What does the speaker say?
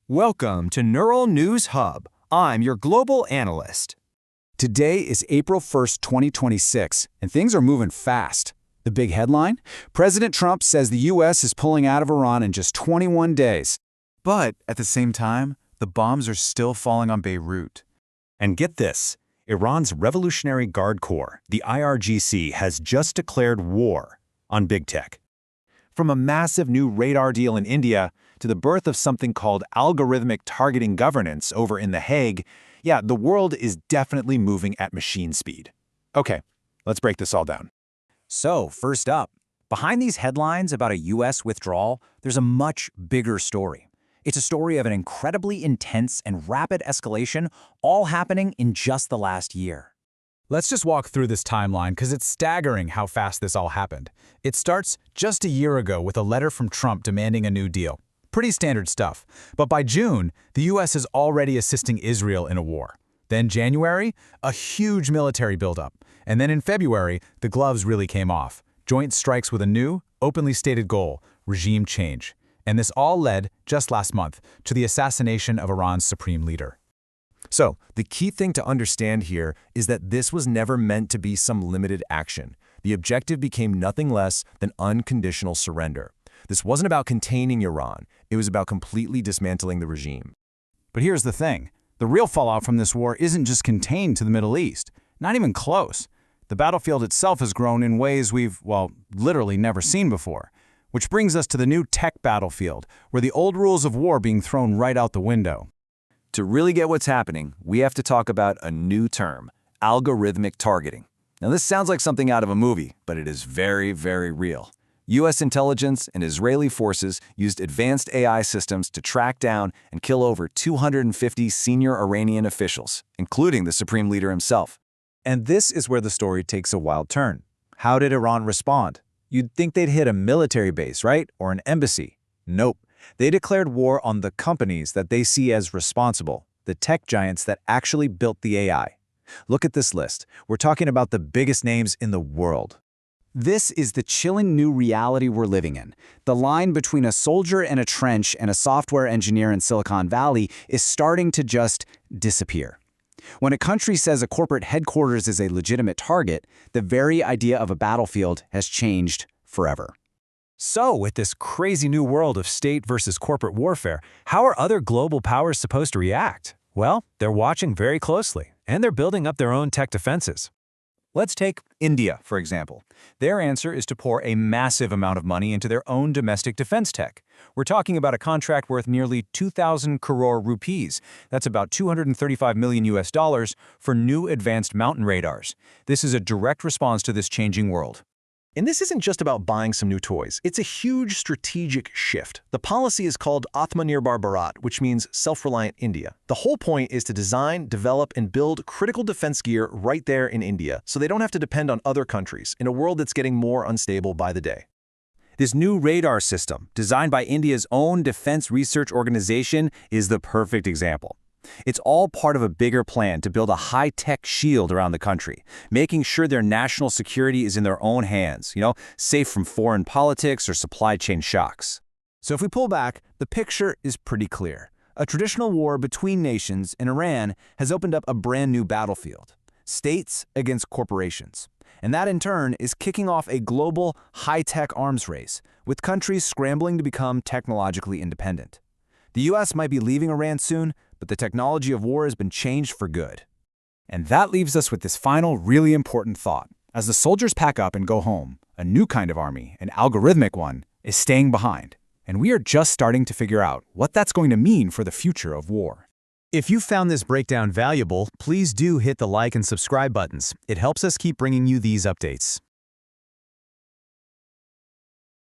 Welcome to NeuralNewsHub. I'm your global analyst. Today is April 1st, 2026, and things are moving fast. The big headline? President Trump says the U.S. is pulling out of Iran in just 21 days. But at the same time, the bombs are still falling on Beirut. And get this, Iran's Revolutionary Guard Corps, the IRGC, has just declared war on big tech. From a massive new radar deal in India to the birth of something called algorithmic targeting governance over in The Hague, yeah, the world is definitely moving at machine speed. Okay, let's break this all down. So, first up, behind these headlines about a U.S. withdrawal, there's a much bigger story. It's a story of an incredibly intense and rapid escalation, all happening in just the last year. Let's just walk through this timeline because it's staggering how fast this all happened. It starts just a year ago with a letter from Trump demanding a new deal. Pretty standard stuff. But by June, the U.S. is already assisting Israel in a war. Then January, a huge military buildup. And then in February, the gloves really came off. Joint strikes with a new, openly stated goal, regime change. And this all led, just last month, to the assassination of Iran's supreme leader. So, the key thing to understand here is that this was never meant to be some limited action. The objective became nothing less than unconditional surrender. This wasn't about containing Iran. It was about completely dismantling the regime. But here's the thing. The real fallout from this war isn't just contained to the Middle East. Not even close. The battlefield itself has grown in ways we've, well, literally never seen before. Which brings us to the new tech battlefield, where the old rules of war are being thrown right out the window. To really get what's happening, we have to talk about a new term, algorithmic targeting. Now, this sounds like something out of a movie, but it is very, very real. U.S. intelligence and Israeli forces used advanced AI systems to track down and kill over 250 senior Iranian officials, including the supreme leader himself. And this is where the story takes a wild turn. How did Iran respond? You'd think they'd hit a military base, right? Or an embassy. Nope. They declared war on the companies that they see as responsible, the tech giants that actually built the AI. Look at this list. We're talking about the biggest names in the world. This is the chilling new reality we're living in. The line between a soldier in a trench and a software engineer in Silicon Valley is starting to just disappear. When a country says a corporate headquarters is a legitimate target, the very idea of a battlefield has changed forever. So, with this crazy new world of state versus corporate warfare, how are other global powers supposed to react? Well, they're watching very closely, and they're building up their own tech defenses. Let's take India, for example. Their answer is to pour a massive amount of money into their own domestic defense tech. We're talking about a contract worth nearly 2,000 crore rupees. That's about $235 million US for new advanced mountain radars. This is a direct response to this changing world. And this isn't just about buying some new toys. It's a huge strategic shift. The policy is called Atmanirbhar Bharat, which means self-reliant India. The whole point is to design, develop, and build critical defense gear right there in India, so they don't have to depend on other countries in a world that's getting more unstable by the day. This new radar system, designed by India's own defense research organization, is the perfect example. It's all part of a bigger plan to build a high-tech shield around the country, making sure their national security is in their own hands, safe from foreign politics or supply chain shocks. So if we pull back, the picture is pretty clear. A traditional war between nations in Iran has opened up a brand new battlefield. States against corporations. And that in turn is kicking off a global high-tech arms race, with countries scrambling to become technologically independent. The U.S. might be leaving Iran soon, but the technology of war has been changed for good. And that leaves us with this final, really important thought. As the soldiers pack up and go home, a new kind of army, an algorithmic one, is staying behind. And we are just starting to figure out what that's going to mean for the future of war. If you found this breakdown valuable, please do hit the like and subscribe buttons. It helps us keep bringing you these updates.